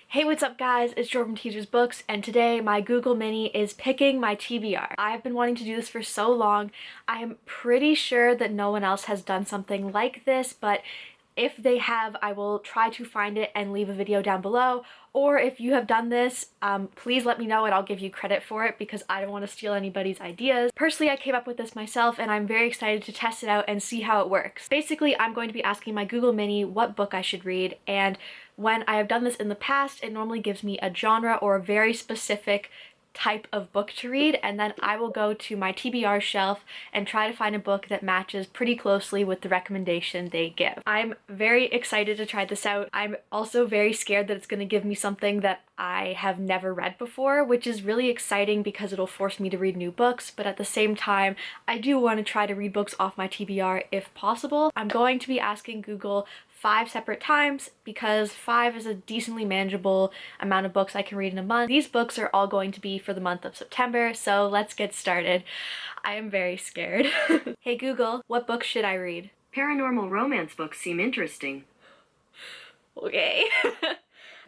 Hey, what's up guys? It's Jordan from Teachers Books, and today my Google Mini is picking my TBR. I've been wanting to do this for so long. I am pretty sure that no one else has done something like this, but if they have, I will try to find it and leave a video down below. Or if you have done this, please let me know and I'll give you credit for it because I don't want to steal anybody's ideas. Personally, I came up with this myself and I'm very excited to test it out and see how it works. Basically, I'm going to be asking my Google Mini what book I should read, and when I have done this in the past, it normally gives me a genre or a very specific type of book to read, and then I will go to my TBR shelf and try to find a book that matches pretty closely with the recommendation they give. I'm very excited to try this out. I'm also very scared that it's going to give me something that I have never read before, which is really exciting because it'll force me to read new books, but at the same time, I do want to try to read books off my TBR if possible. I'm going to be asking Google 5 separate times because 5 is a decently manageable amount of books I can read in a month. These books are all going to be for the month of September, so let's get started. I am very scared. Hey Google, what books should I read? Paranormal romance books seem interesting. Okay.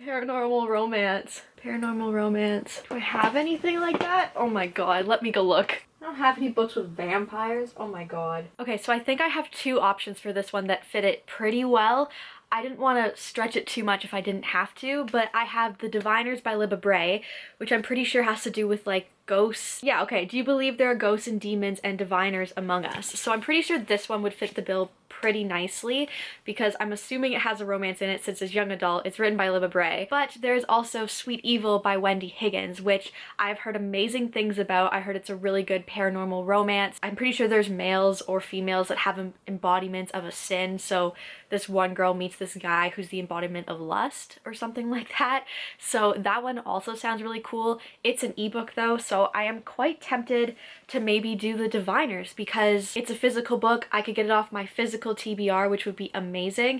Paranormal romance. Paranormal romance. Do I have anything like that? Oh my god, let me go look. I don't have any books with vampires. Oh my god. Okay, so I think I have 2 options for this one that fit it pretty well. I didn't want to stretch it too much if I didn't have to, but I have The Diviners by Libba Bray, which I'm pretty sure has to do with like ghosts. Yeah, okay. Do you believe there are ghosts and demons and diviners among us? So I'm pretty sure this one would fit the bill pretty nicely because I'm assuming it has a romance in it since it's young adult. It's written by Libba Bray. But there's also Sweet Evil by Wendy Higgins, which I've heard amazing things about. I heard it's a really good paranormal romance. I'm pretty sure there's males or females that have embodiments of a sin. So this one girl meets this guy who's the embodiment of lust or something like that. So that one also sounds really cool. It's an ebook though, so I am quite tempted to maybe do The Diviners because it's a physical book. I could get it off my physical TBR, which would be amazing.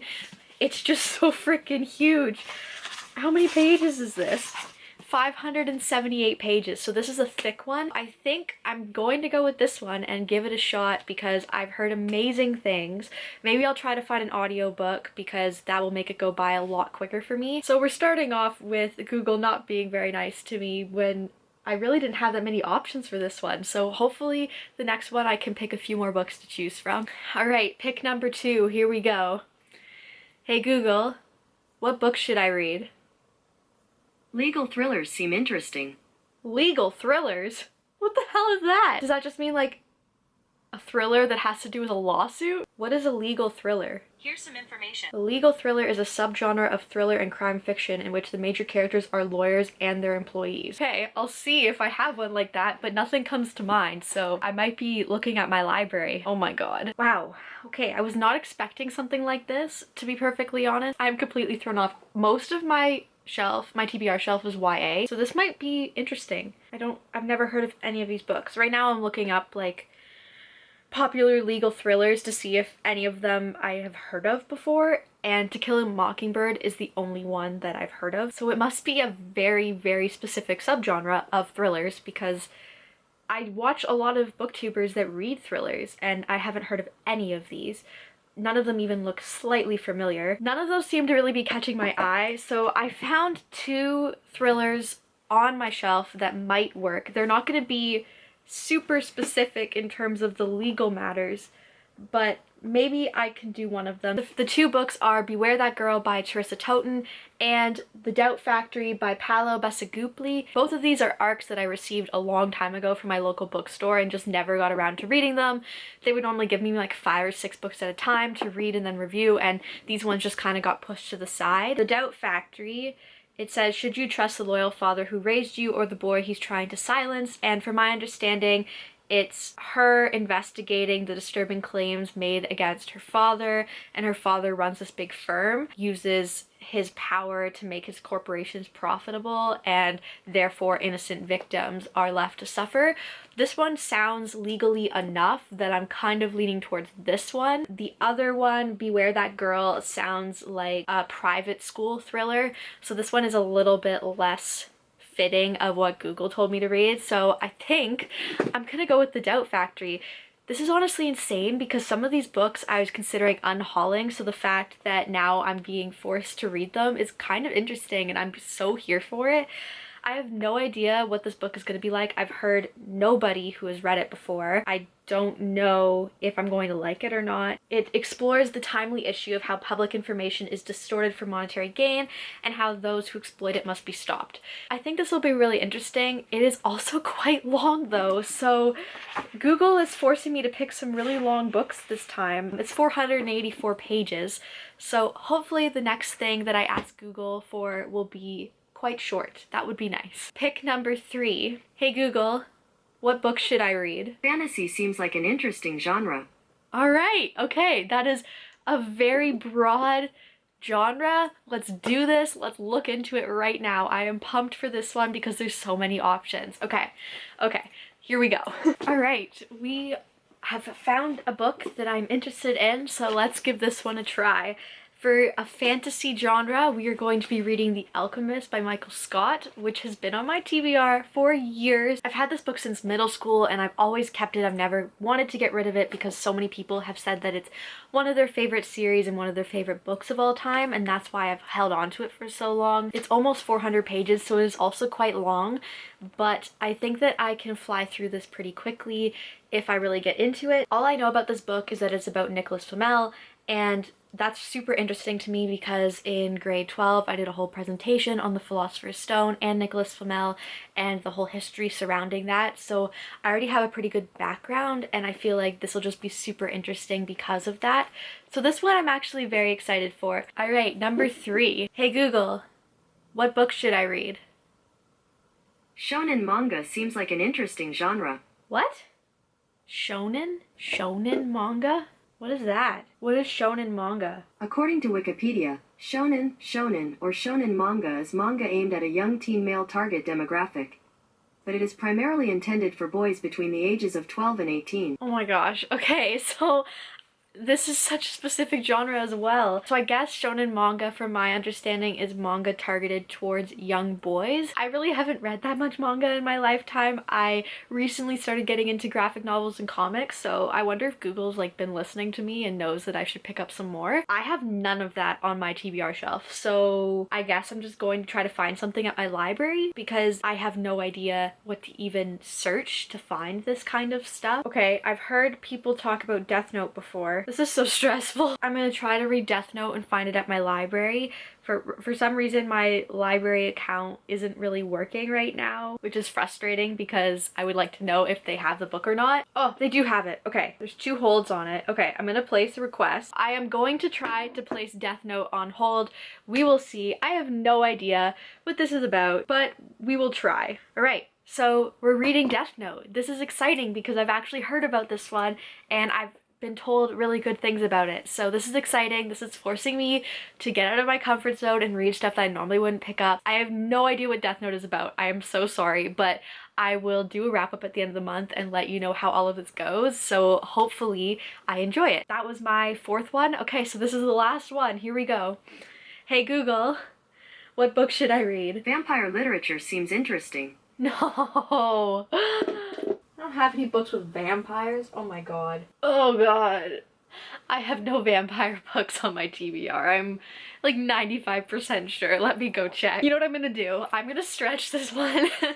It's just so freaking huge. How many pages is this? 578 pages, so this is a thick one. I think I'm going to go with this one and give it a shot because I've heard amazing things. Maybe I'll try to find an audiobook because that will make it go by a lot quicker for me. So we're starting off with Google not being very nice to me when I really didn't have that many options for this one. So hopefully the next one I can pick a few more books to choose from. All right, pick number 2, here we go. Hey Google, what book should I read? Legal thrillers seem interesting. Legal thrillers? What the hell is that? Does that just mean like a thriller that has to do with a lawsuit? What is a legal thriller? Here's some information. A legal thriller is a subgenre of thriller and crime fiction in which the major characters are lawyers and their employees. Okay, I'll see if I have one like that, but nothing comes to mind, so I might be looking at my library. Oh my god. Wow. Okay, I was not expecting something like this, to be perfectly honest. I'm completely thrown off. Most of my TBR shelf is YA, so this might be interesting. I've never heard of any of these books. Right now I'm looking up like popular legal thrillers to see if any of them I have heard of before, and To Kill a Mockingbird is the only one that I've heard of. So it must be a very, very specific subgenre of thrillers because I watch a lot of booktubers that read thrillers and I haven't heard of any of these. None of them even look slightly familiar. None of those seem to really be catching my eye, so I found 2 thrillers on my shelf that might work. They're not going to be super specific in terms of the legal matters, but maybe I can do one of them. The 2 books are Beware That Girl by Teresa Toten and The Doubt Factory by Paolo Bacigalupi. Both of these are ARCs that I received a long time ago from my local bookstore and just never got around to reading them. They would normally give me like 5 or 6 books at a time to read and then review, and these ones just kind of got pushed to the side. The Doubt Factory, it says, should you trust the loyal father who raised you or the boy he's trying to silence? And from my understanding, it's her investigating the disturbing claims made against her father, and her father runs this big firm, uses his power to make his corporations profitable, and therefore innocent victims are left to suffer. This one sounds legally enough that I'm kind of leaning towards this one. The other one, Beware That Girl, sounds like a private school thriller, so this one is a little bit less fitting of what Google told me to read. So I think I'm gonna go with The Doubt Factory. This is honestly insane because some of these books I was considering unhauling, so the fact that now I'm being forced to read them is kind of interesting and I'm so here for it. I have no idea what this book is going to be like. I've heard nobody who has read it before. I don't know if I'm going to like it or not. It explores the timely issue of how public information is distorted for monetary gain and how those who exploit it must be stopped. I think this will be really interesting. It is also quite long though, so Google is forcing me to pick some really long books this time. It's 484 pages, so hopefully the next thing that I ask Google for will be quite short. That would be nice. Pick number 3. Hey Google, what book should I read? Fantasy seems like an interesting genre. All right, okay, that is a very broad genre. Let's do this. Let's look into it right now. I am pumped for this one because there's so many options. Okay, here we go. All right, we have found a book that I'm interested in, so let's give this one a try. For a fantasy genre, we are going to be reading The Alchemist by Michael Scott, which has been on my TBR for years. I've had this book since middle school and I've always kept it. I've never wanted to get rid of it because so many people have said that it's one of their favorite series and one of their favorite books of all time, and that's why I've held on to it for so long. It's almost 400 pages, so it is also quite long, but I think that I can fly through this pretty quickly if I really get into it. All I know about this book is that it's about Nicholas Flamel, and that's super interesting to me because in grade 12 I did a whole presentation on the Philosopher's Stone and Nicholas Flamel and the whole history surrounding that, so I already have a pretty good background and I feel like this will just be super interesting because of that. So this one I'm actually very excited for. Alright, number 3. Hey Google, what book should I read? Shonen manga seems like an interesting genre. What? Shonen? Shonen manga? What is that? What is shonen manga? According to Wikipedia, shonen, or shonen manga is manga aimed at a young teen male target demographic. But it is primarily intended for boys between the ages of 12 and 18. Oh my gosh. Okay, so this is such a specific genre as well. So I guess shonen manga, from my understanding, is manga targeted towards young boys. I really haven't read that much manga in my lifetime. I recently started getting into graphic novels and comics, so I wonder if Google's like been listening to me and knows that I should pick up some more. I have none of that on my TBR shelf, so I guess I'm just going to try to find something at my library because I have no idea what to even search to find this kind of stuff. Okay, I've heard people talk about Death Note before. This is so stressful. I'm gonna try to read Death Note and find it at my library. For some reason, my library account isn't really working right now, which is frustrating because I would like to know if they have the book or not. Oh, they do have it. Okay, there's 2 holds on it. Okay, I'm gonna place a request. I am going to try to place Death Note on hold. We will see. I have no idea what this is about, but we will try. All right. So we're reading Death Note. This is exciting because I've actually heard about this one and I've been told really good things about it. So this is exciting. This is forcing me to get out of my comfort zone and read stuff that I normally wouldn't pick up. I have no idea what Death Note is about. I am so sorry, but I will do a wrap up at the end of the month and let you know how all of this goes. So hopefully I enjoy it. That was my 4th one. Okay, so this is the last one. Here we go. Hey Google, what book should I read? Vampire literature seems interesting. No. I don't have any books with vampires. Oh my god. Oh god. I have no vampire books on my TBR. I'm like 95% sure. Let me go check. You know what I'm gonna do? I'm gonna stretch this one. I'm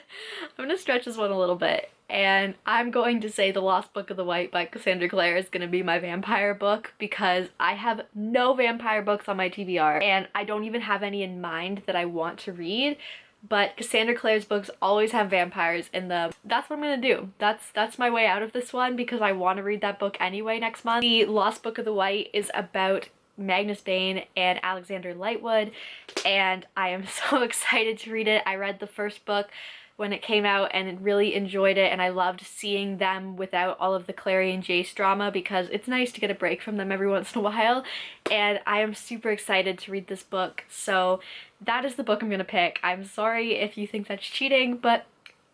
gonna stretch this one a little bit. And I'm going to say The Lost Book of the White by Cassandra Clare is gonna be my vampire book because I have no vampire books on my TBR and I don't even have any in mind that I want to read. But Cassandra Clare's books always have vampires in them. That's what I'm gonna do. That's my way out of this one because I want to read that book anyway next month. The Lost Book of the White is about Magnus Bane and Alexander Lightwood, and I am so excited to read it. I read the first book when it came out and really enjoyed it, and I loved seeing them without all of the Clary and Jace drama because it's nice to get a break from them every once in a while, and I am super excited to read this book. So that is the book I'm gonna pick. I'm sorry if you think that's cheating, but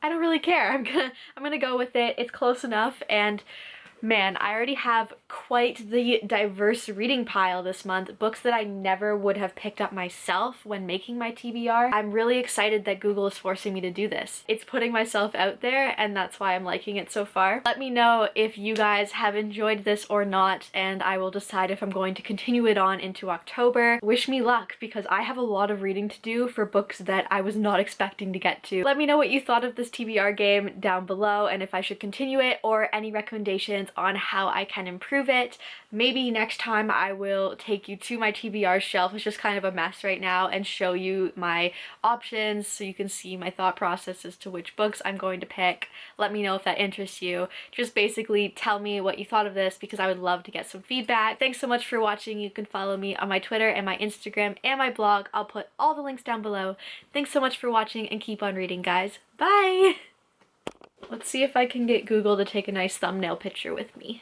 I don't really care. I'm gonna go with it. It's close enough, and man, I already have quite the diverse reading pile this month. Books that I never would have picked up myself when making my TBR. I'm really excited that Google is forcing me to do this. It's putting myself out there, and that's why I'm liking it so far. Let me know if you guys have enjoyed this or not, and I will decide if I'm going to continue it on into October. Wish me luck, because I have a lot of reading to do for books that I was not expecting to get to. Let me know what you thought of this TBR game down below, and if I should continue it, or any recommendations on how I can improve it. Maybe next time I will take you to my TBR shelf. It's just kind of a mess right now, and show you my options so you can see my thought process as to which books I'm going to pick. Let me know if that interests you. Just basically tell me what you thought of this, because I would love to get some feedback. Thanks so much for watching. You can follow me on my Twitter and my Instagram and my blog. I'll put all the links down below. Thanks so much for watching, and keep on reading, guys. Bye! Let's see if I can get Google to take a nice thumbnail picture with me.